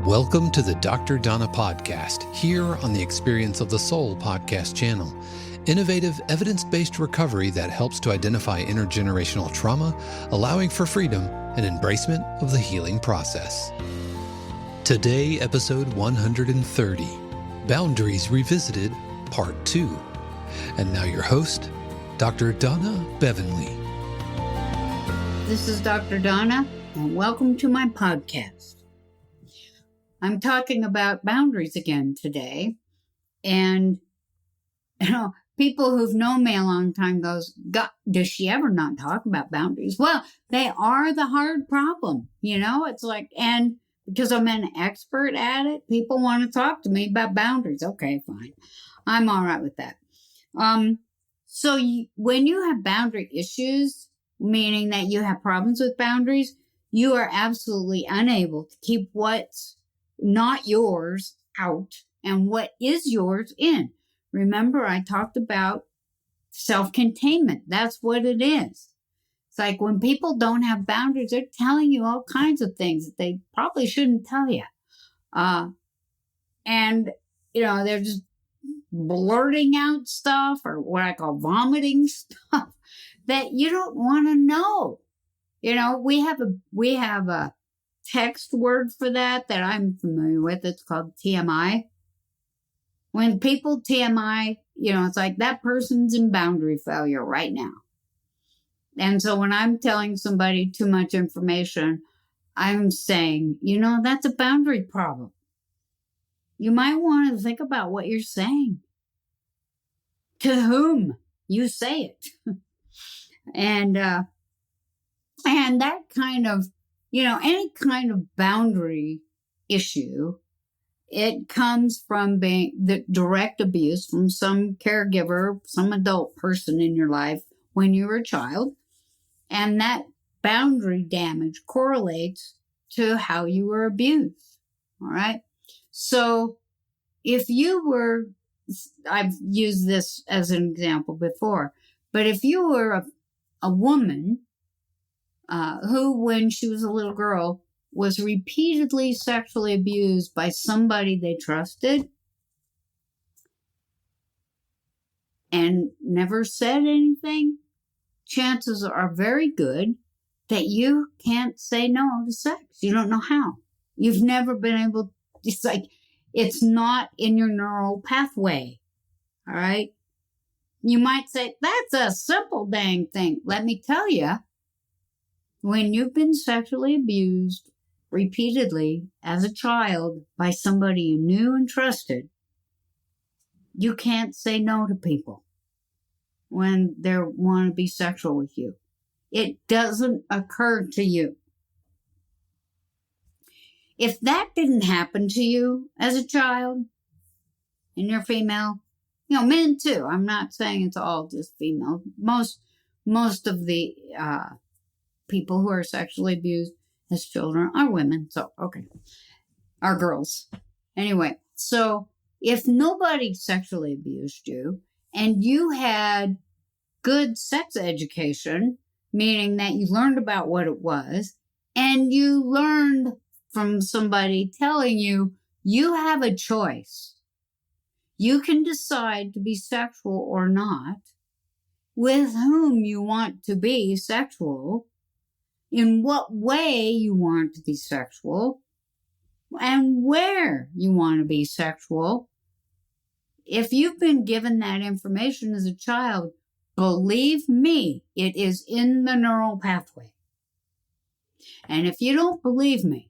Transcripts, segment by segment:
Welcome to the Dr. Donna podcast, here on the Experience of the Soul podcast channel. Innovative, evidence-based recovery that helps to identify intergenerational trauma, allowing for freedom and embracement of the healing process. Today, episode 130, Boundaries Revisited, Part 2. And now your host, Dr. Donna Bevan-Lee. This is Dr. Donna, and welcome to my podcast. I'm talking about boundaries again today, and people who've known me a long time goes, does she ever not talk about boundaries? Well, they are the hard problem, it's like, and because I'm an expert at it, people want to talk to me about boundaries. Okay, fine. I'm all right with that. When you have boundary issues, meaning that you have problems with boundaries, you are absolutely unable to keep what's not yours out and what is yours in. Remember, I talked about self-containment. That's what it is. It's like when people don't have boundaries, they're telling you all kinds of things that they probably shouldn't tell you. They're just blurting out stuff, or what I call vomiting stuff, that you don't want to know. We have a text word for that I'm familiar with. It's called TMI. When people TMI, it's like that person's in boundary failure right now. And so when I'm telling somebody too much information, I'm saying, that's a boundary problem. You might want to think about what you're saying, to whom you say it. And that kind of, any kind of boundary issue, it comes from being the direct abuse from some caregiver, some adult person in your life when you were a child. And that boundary damage correlates to how you were abused. All right. So if you were, I've used this as an example before, but if you were a woman who, when she was a little girl, was repeatedly sexually abused by somebody they trusted and never said anything, chances are very good that you can't say no to sex. You don't know how. You've never been able, it's not in your neural pathway. All right. You might say, that's a simple dang thing. Let me tell you, when you've been sexually abused repeatedly as a child by somebody you knew and trusted, you can't say no to people when they want to be sexual with you. It doesn't occur to you. If that didn't happen to you as a child, and you're female, men too. I'm not saying it's all just female. Most of the people who are sexually abused as children are women. So, okay. Are girls. Anyway, so if nobody sexually abused you and you had good sex education, meaning that you learned about what it was, and you learned from somebody telling you, you have a choice. You can decide to be sexual or not, with whom you want to be sexual, in what way you want to be sexual, and where you want to be sexual. If you've been given that information as a child, believe me, it is in the neural pathway. And if you don't believe me,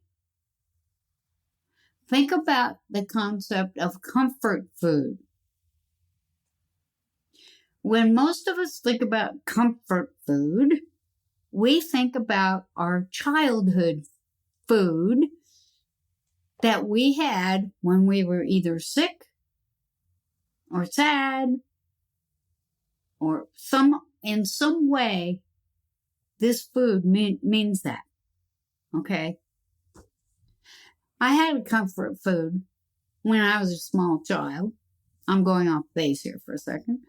think about the concept of comfort food. When most of us think about comfort food, we think about our childhood food that we had when we were either sick or sad, or in some way, this food means that. Okay? I had a comfort food when I was a small child. I'm going off base here for a second.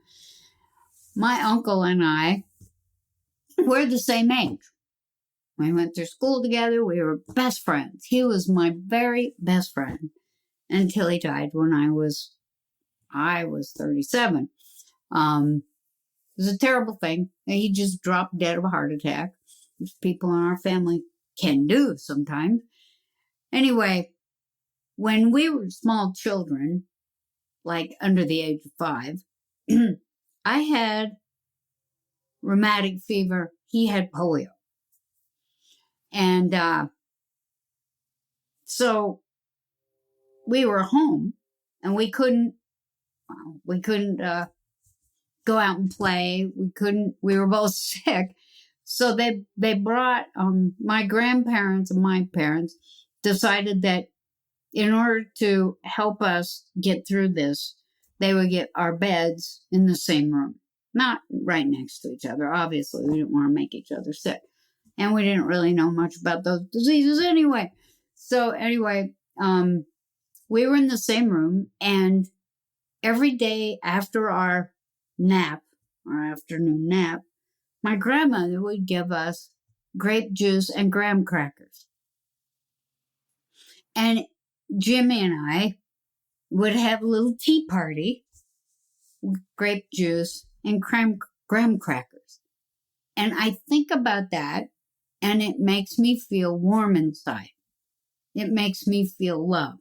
My uncle and I, we're the same age. We went through school together. We were best friends. He was my very best friend until he died when I was 37. It was a terrible thing. He just dropped dead of a heart attack, which people in our family can do sometimes. Anyway, when we were small children, like under the age of 5, I had rheumatic fever. He had polio. And so we were home and we couldn't go out and play. We were both sick. So they brought, my grandparents and my parents decided that in order to help us get through this, they would get our beds in the same room, not right next to each other. Obviously, we didn't want to make each other sick. And we didn't really know much about those diseases anyway. So anyway, we were in the same room, and every day after our nap, our afternoon nap, my grandmother would give us grape juice and graham crackers. And Jimmy and I would have a little tea party with grape juice and graham crackers. And I think about that, and it makes me feel warm inside. It makes me feel loved.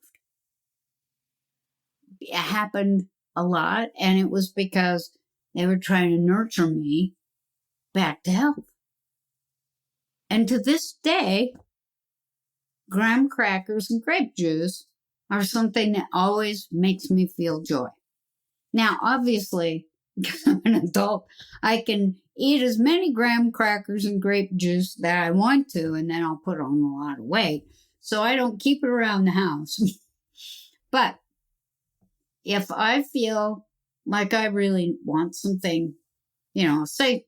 It happened a lot, and it was because they were trying to nurture me back to health. And to this day, graham crackers and grape juice are something that always makes me feel joy. Now, obviously, because I'm an adult, I can eat as many graham crackers and grape juice that I want to, and then I'll put on a lot of weight. So I don't keep it around the house. But if I feel like I really want something, say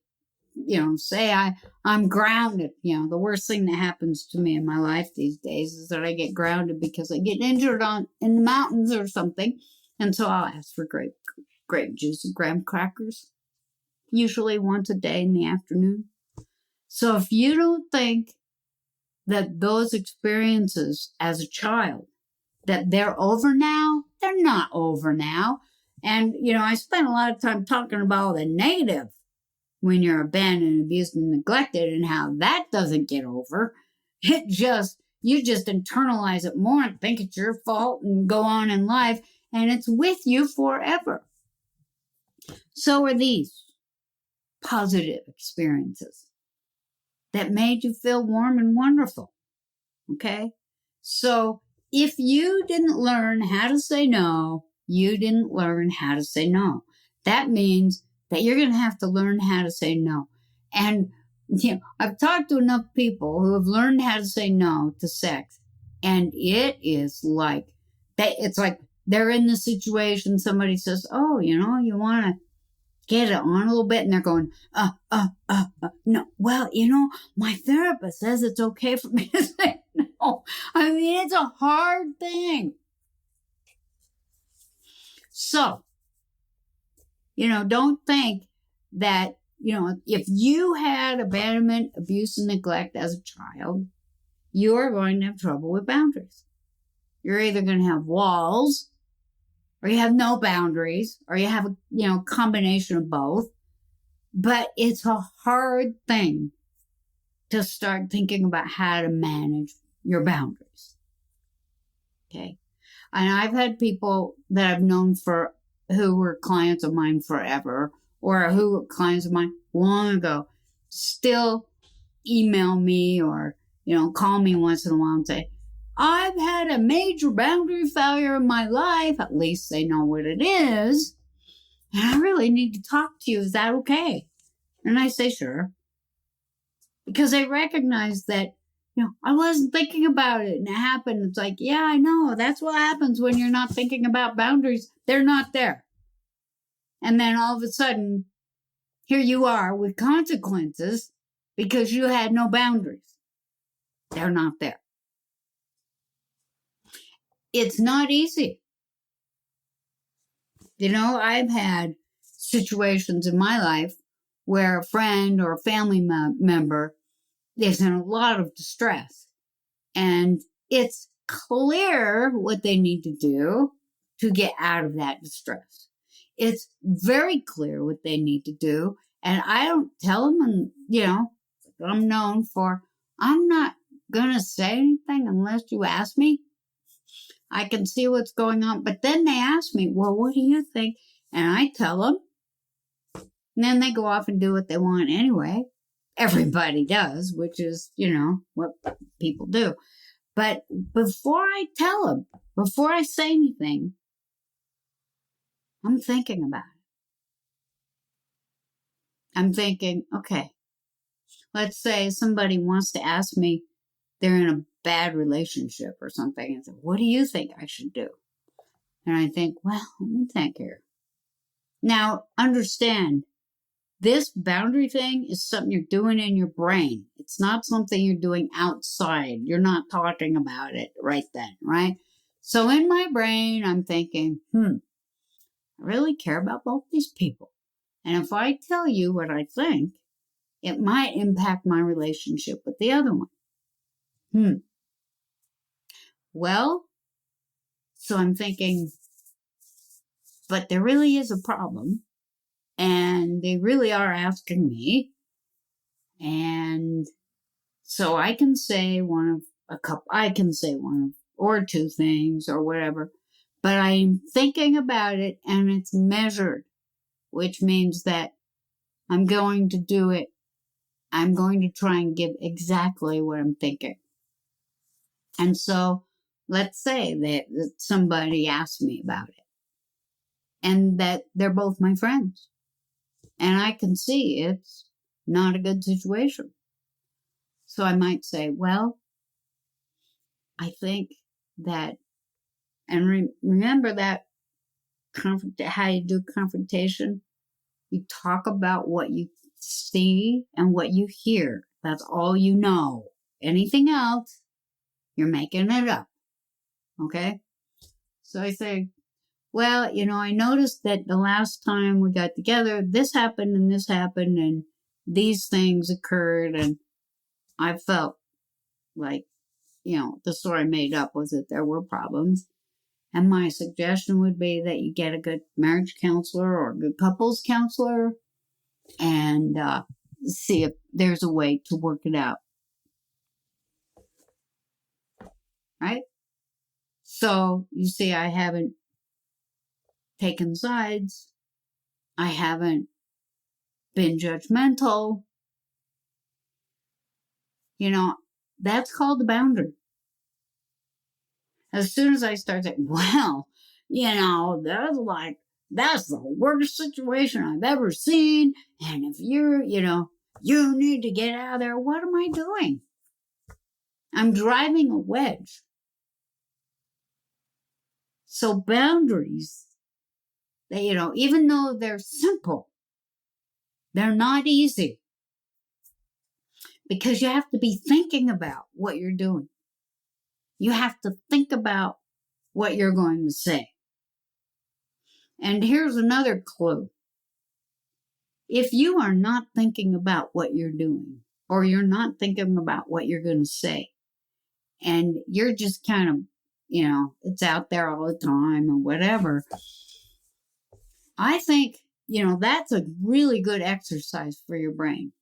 I'm grounded. The worst thing that happens to me in my life these days is that I get grounded because I get injured in the mountains or something. And so I'll ask for grape juice and graham crackers, usually once a day in the afternoon. So if you don't think that those experiences as a child, that they're over now, they're not over now. And, I spent a lot of time talking about the negative when you're abandoned, abused, and neglected, and how that doesn't get over. You just internalize it more and think it's your fault and go on in life, and it's with you forever. So are these positive experiences that made you feel warm and wonderful. Okay? So if you didn't learn how to say no, you didn't learn how to say no. That means that you're going to have to learn how to say no. And, I've talked to enough people who have learned how to say no to sex. And it is like, it's like they're in the situation, somebody says, oh, you want to get it on a little bit. And they're going, no. Well, my therapist says it's okay for me to say no. I mean, it's a hard thing. So, don't think that, if you had abandonment, abuse, and neglect as a child, you are going to have trouble with boundaries. You're either going to have walls, or you have no boundaries, or you have a, combination of both. But it's a hard thing to start thinking about how to manage your boundaries. Okay. And I've had people that I've known who were clients of mine forever, or who were clients of mine long ago, still email me or, call me once in a while and say, I've had a major boundary failure in my life. At least they know what it is. And I really need to talk to you. Is that okay? And I say, sure. Because they recognize that, I wasn't thinking about it and it happened. It's like, yeah, I know. That's what happens when you're not thinking about boundaries. They're not there. And then all of a sudden, here you are with consequences because you had no boundaries. They're not there. It's not easy. I've had situations in my life where a friend or a family member is in a lot of distress. And it's clear what they need to do to get out of that distress. It's very clear what they need to do. And I don't tell them, and, I'm known for, I'm not going to say anything unless you ask me. I can see what's going on. But then they ask me, well, what do you think? And I tell them. And then they go off and do what they want anyway. Everybody does, which is, what people do. But before I tell them, before I say anything, I'm thinking about it. I'm thinking, okay, let's say somebody wants to ask me, they're in a bad relationship or something, and say, what do you think I should do? And I think, well, let me think here. Now, understand, this boundary thing is something you're doing in your brain. It's not something you're doing outside. You're not talking about it right then, right? So in my brain, I'm thinking, I really care about both these people. And if I tell you what I think, it might impact my relationship with the other one. Well, so I'm thinking, but there really is a problem. And they really are asking me. And so I can say one or two things or whatever, but I'm thinking about it and it's measured, which means that I'm going to do it. I'm going to try and give exactly what I'm thinking. And so let's say that somebody asked me about it and that they're both my friends. And I can see it's not a good situation. So I might say, well, I think that, and remember that how you do confrontation? You talk about what you see and what you hear. That's all you know. Anything else, you're making it up. Okay? So I say, well, I noticed that the last time we got together, this happened and these things occurred, and I felt like, the story I made up was that there were problems. And my suggestion would be that you get a good marriage counselor or a good couples counselor and see if there's a way to work it out. Right? So, you see, I haven't taken sides. I haven't been judgmental. That's called the boundary. As soon as I start saying, well, that's the worst situation I've ever seen. And if you need to get out of there, what am I doing? I'm driving a wedge. So boundaries, even though they're simple, they're not easy. Because you have to be thinking about what you're doing. You have to think about what you're going to say. And here's another clue. If you are not thinking about what you're doing, or you're not thinking about what you're going to say, and you're just kind of, it's out there all the time or whatever, I think, that's a really good exercise for your brain.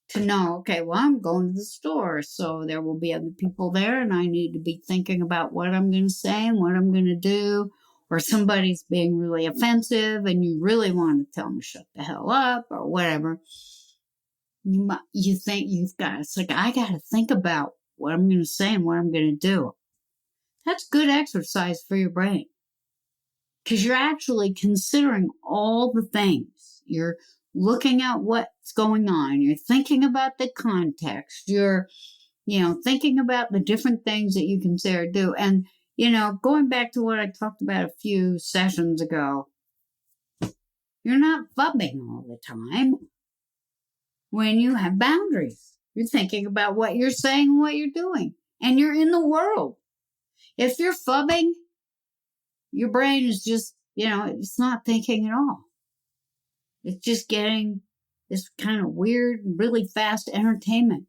To know, okay, well, I'm going to the store, so there will be other people there, and I need to be thinking about what I'm going to say and what I'm going to do. Or somebody's being really offensive, and you really want to tell them to shut the hell up or whatever. You think it's like, I got to think about what I'm going to say and what I'm going to do. That's good exercise for your brain. Because you're actually considering all the things. You're looking at what's going on. You're thinking about the context. You're, thinking about the different things that you can say or do. And, going back to what I talked about a few sessions ago, you're not fubbing all the time when you have boundaries. You're thinking about what you're saying and what you're doing. And you're in the world. If you're fubbing, your brain is just, it's not thinking at all. It's just getting this kind of weird, really fast entertainment.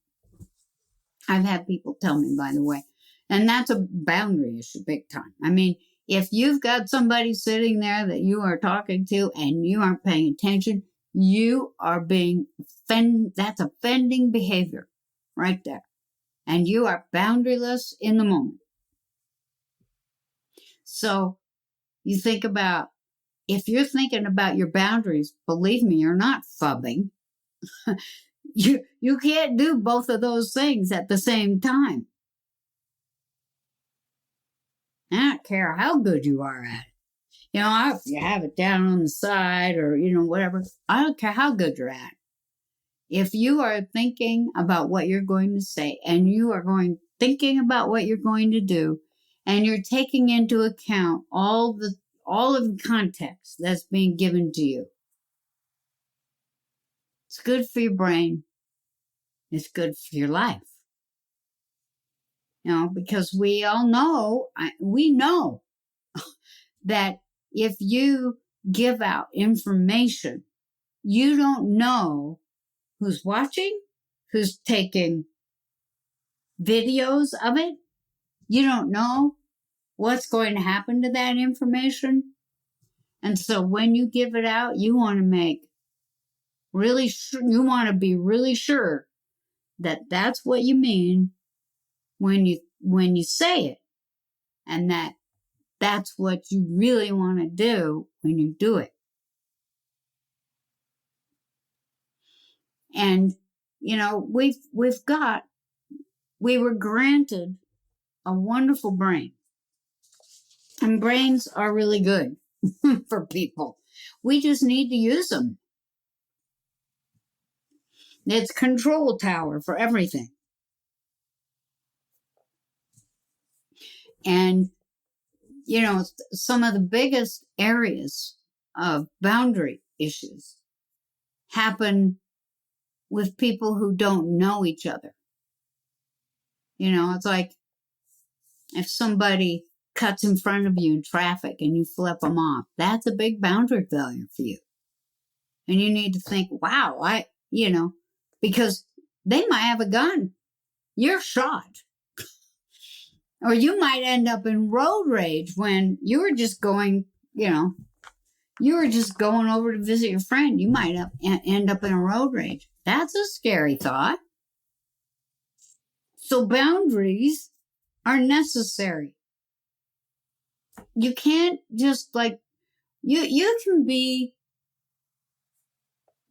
I've had people tell me, by the way, and that's a boundary issue big time. I mean, if you've got somebody sitting there that you are talking to and you aren't paying attention, you are being that's offending behavior right there. And you are boundaryless in the moment. So you think about, if you're thinking about your boundaries, believe me, you're not fubbing. You can't do both of those things at the same time. I don't care how good you are at it. You know, if you have it down on the side or, whatever, I don't care how good you're at it. If you are thinking about what you're going to say and you are thinking about what you're going to do, and you're taking into account all of the context that's being given to you, it's good for your brain. It's good for your life. Because we all know, we know that if you give out information, you don't know who's watching, who's taking videos of it. You don't know what's going to happen to that information. And so when you give it out, you want to be really sure that that's what you mean when you say it, and that's what you really want to do when you do it. And we were granted a wonderful brain, and brains are really good for people. We just need to use them. It's control tower for everything. And, some of the biggest areas of boundary issues happen with people who don't know each other. It's like if somebody cuts in front of you in traffic and you flip them off, that's a big boundary failure for you. And you need to think, wow, because they might have a gun. You're shot. Or you might end up in road rage when you were just going, over to visit your friend. You might end up in a road rage. That's a scary thought. So boundaries are necessary. You can't just you can be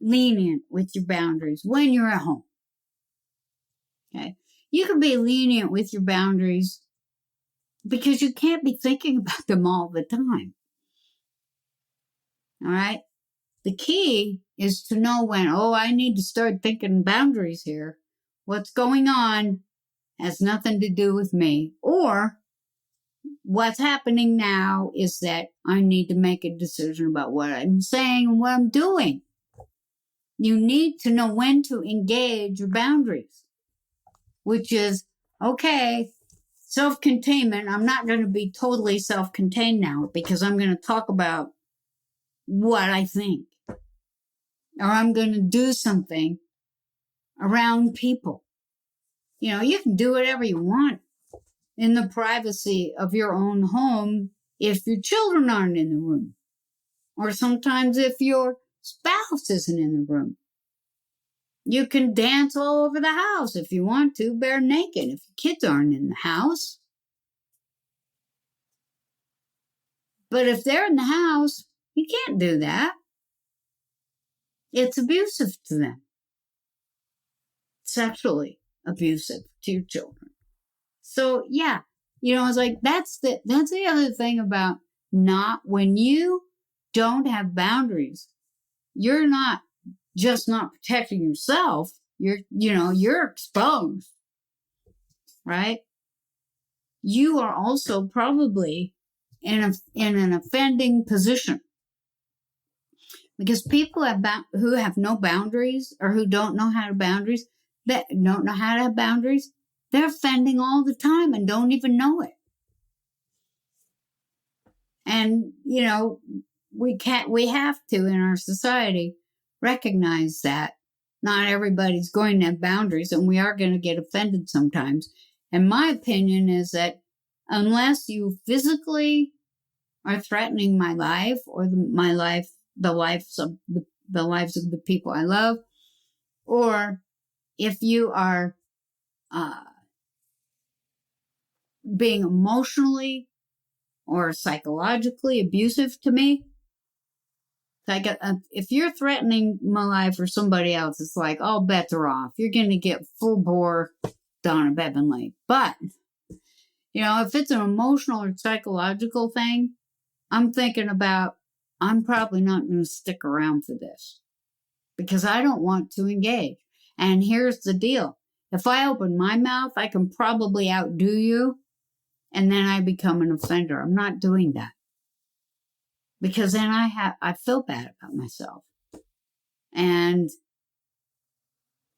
lenient with your boundaries when you're at home. Okay? You can be lenient with your boundaries because you can't be thinking about them all the time. All right? The key is to know when, I need to start thinking boundaries here. What's going on has nothing to do with me. Or what's happening now is that I need to make a decision about what I'm saying and what I'm doing. You need to know when to engage your boundaries, which is, okay, self-containment. I'm not going to be totally self-contained now because I'm going to talk about what I think. Or I'm going to do something around people. You can do whatever you want in the privacy of your own home if your children aren't in the room. Or sometimes if your spouse isn't in the room. You can dance all over the house if you want to, bare naked, if your kids aren't in the house. But if they're in the house, you can't do that. It's abusive to them. Sexually abusive to your children. So yeah, it's like that's the other thing about when you don't have boundaries, you're not just not protecting yourself, you're exposed, right? You are also probably in an offending position. Because people who have no boundaries or who don't know how to have boundaries, they're offending all the time and don't even know it. And, we have to, in our society, recognize that not everybody's going to have boundaries, and we are going to get offended sometimes. And my opinion is that unless you physically are threatening my life or the lives of the people I love, or if you are being emotionally or psychologically abusive to me, if you're threatening my life or somebody else, it's like all bets are off. You're going to get full bore Donna Bevan-Lee. But, if it's an emotional or psychological thing, I'm thinking about, I'm probably not going to stick around for this because I don't want to engage. And here's the deal. If I open my mouth, I can probably outdo you, and then I become an offender. I'm not doing that. Because then I feel bad about myself. And,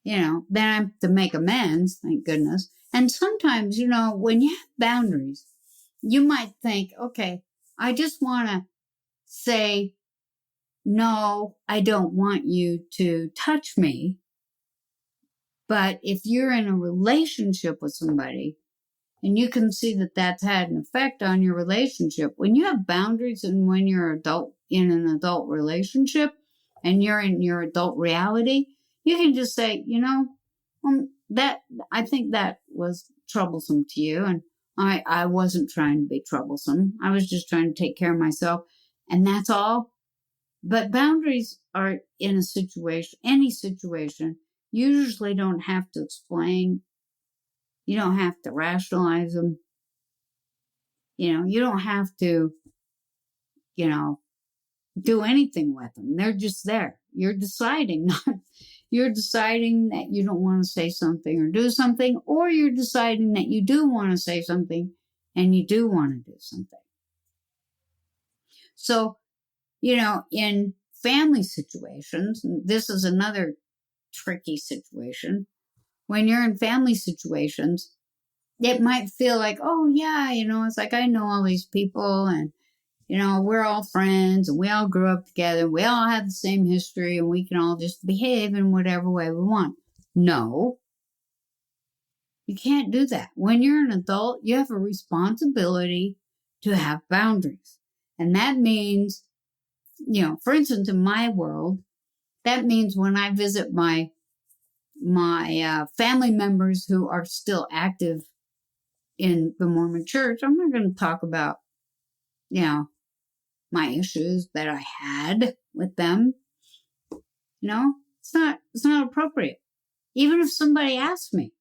then I have to make amends, thank goodness. And sometimes, when you have boundaries, you might think, okay, I just want to say, no, I don't want you to touch me. But if you're in a relationship with somebody, and you can see that that's had an effect on your relationship. When you have boundaries and when you're in an adult relationship and you're in your adult reality, you can just say, that I think that was troublesome to you. And I wasn't trying to be troublesome. I was just trying to take care of myself. And that's all. But boundaries are in any situation, you usually don't have to explain. You don't have to rationalize them. You don't have to, do anything with them. They're just there. You're deciding that you don't want to say something or do something, or you're deciding that you do want to say something and you do want to do something. So, in family situations, this is another tricky situation. When you're in family situations, it might feel like, oh yeah, it's like I know all these people and, we're all friends and we all grew up together. We all have the same history and we can all just behave in whatever way we want. No, you can't do that. When you're an adult, you have a responsibility to have boundaries. And that means, for instance, in my world, that means when I visit my family members who are still active in the Mormon church, I'm not going to talk about, my issues that I had with them. It's not appropriate. Even if somebody asks me,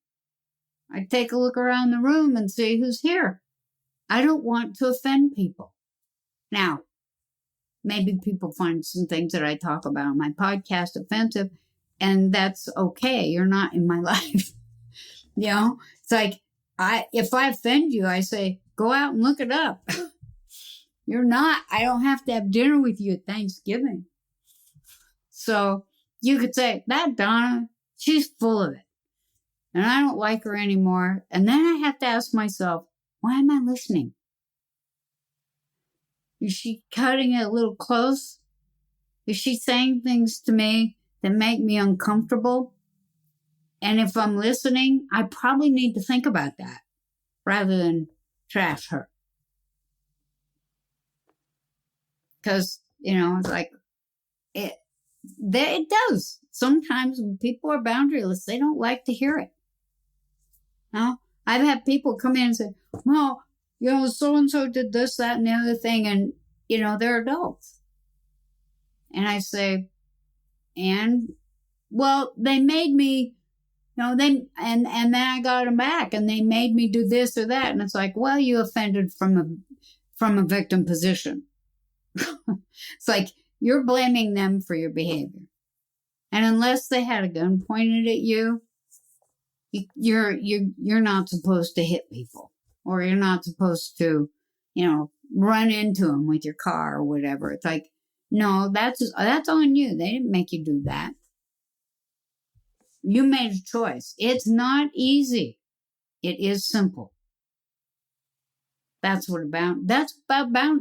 I take a look around the room and see who's here. I don't want to offend people. Now, maybe people find some things that I talk about on my podcast offensive, and that's okay. You're not in my life. It's like, if I offend you, I say, go out and look it up. I don't have to have dinner with you at Thanksgiving. So you could say, that Donna, she's full of it. And I don't like her anymore. And then I have to ask myself, why am I listening? Is she cutting it a little close? Is she saying things to me that make me uncomfortable? And if I'm listening, I probably need to think about that rather than trash her. Because, it's like, it does. Sometimes when people are boundaryless, they don't like to hear it. Now, I've had people come in and say, well, so-and-so did this, that, and the other thing, and, they're adults. And I say, well, they made me, and then I got them back, and they made me do this or that, and it's like, well, you offended from a victim position. It's like you're blaming them for your behavior. And unless they had a gun pointed at you, you're not supposed to hit people, or you're not supposed to, run into them with your car or whatever. It's like, no, that's on you. They didn't make you do that. You made a choice. It's not easy. It is simple. That's about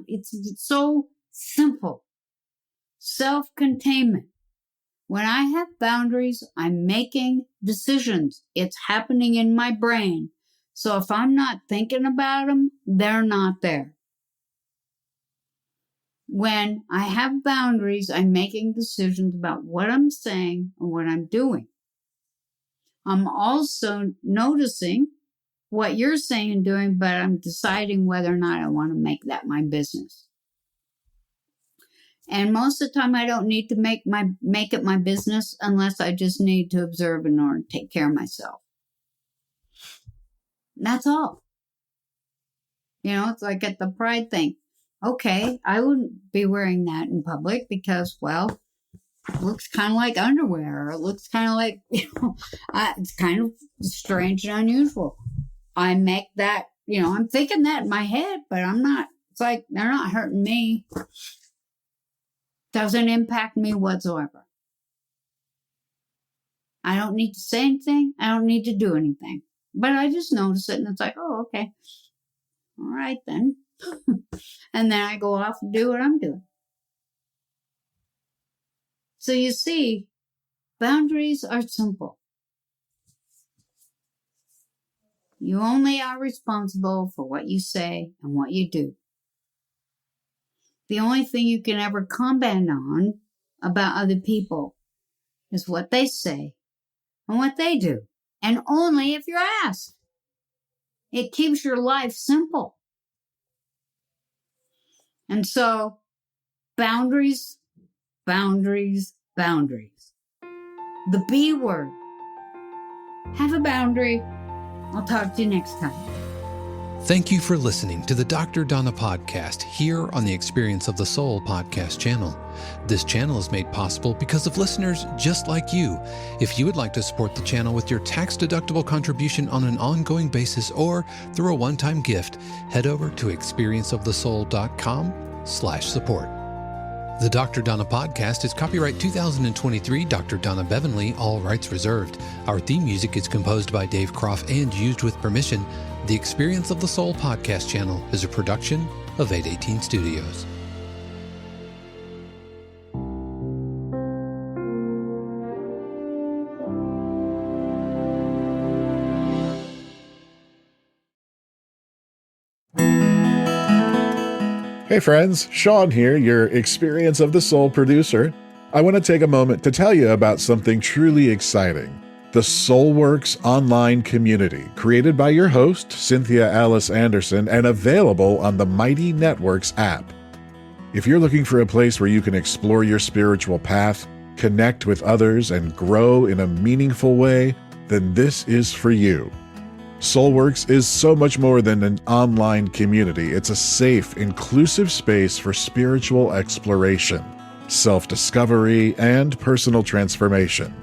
it's so simple. Self-containment. When I have boundaries, I'm making decisions. It's happening in my brain. So if I'm not thinking about them, they're not there. When I have boundaries, I'm making decisions about what I'm saying and what I'm doing. I'm also noticing what you're saying and doing, but I'm deciding whether or not I want to make that my business. And most of the time, I don't need to make it my business unless I just need to observe in order to take care of myself. That's all. It's like at the pride thing. Okay, I wouldn't be wearing that in public because, well, it looks kind of like underwear. Or it looks kind of like, it's kind of strange and unusual. I make that, I'm thinking that in my head, but I'm not. It's like they're not hurting me. Doesn't impact me whatsoever. I don't need to say anything. I don't need to do anything. But I just notice it and it's like, oh, okay. All right then. And then I go off and do what I'm doing. So you see, boundaries are simple. You only are responsible for what you say and what you do. The only thing you can ever comment on about other people is what they say and what they do. And only if you're asked. It keeps your life simple. And so, boundaries, boundaries, boundaries. The B word. Have a boundary. I'll talk to you next time. Thank you for listening to the Dr. Donna podcast here on the Experience of the Soul podcast channel. This channel is made possible because of listeners just like you. If you would like to support the channel with your tax-deductible contribution on an ongoing basis or through a one-time gift, head over to experienceofthesoul.com/support. The Dr. Donna podcast is copyright 2023 Dr. Donna Bevan-Lee, all rights reserved. Our theme music is composed by Dave Croft and used with permission. The Experience of the Soul podcast channel is a production of 818 Studios. Hey friends, Sean here, your Experience of the Soul producer. I want to take a moment to tell you about something truly exciting. The SoulWorks online community, created by your host, Cynthia Alice Anderson, and available on the Mighty Networks app. If you're looking for a place where you can explore your spiritual path, connect with others, and grow in a meaningful way, then this is for you. SoulWorks is so much more than an online community. It's a safe, inclusive space for spiritual exploration, self-discovery, and personal transformation.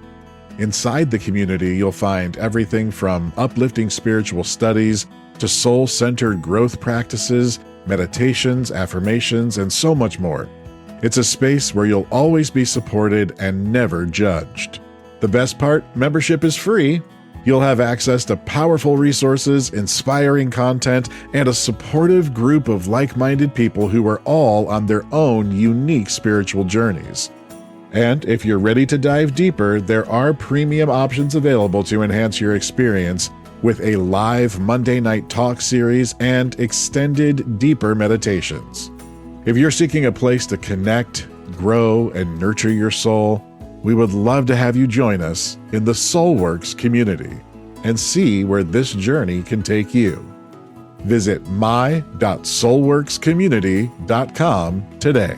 Inside the community, you'll find everything from uplifting spiritual studies to soul-centered growth practices, meditations, affirmations, and so much more. It's a space where you'll always be supported and never judged. The best part, membership is free. You'll have access to powerful resources, inspiring content, and a supportive group of like-minded people who are all on their own unique spiritual journeys. And if you're ready to dive deeper, there are premium options available to enhance your experience with a live Monday night talk series and extended, deeper meditations. If you're seeking a place to connect, grow, and nurture your soul, we would love to have you join us in the SoulWorks community and see where this journey can take you. Visit my.soulworkscommunity.com today.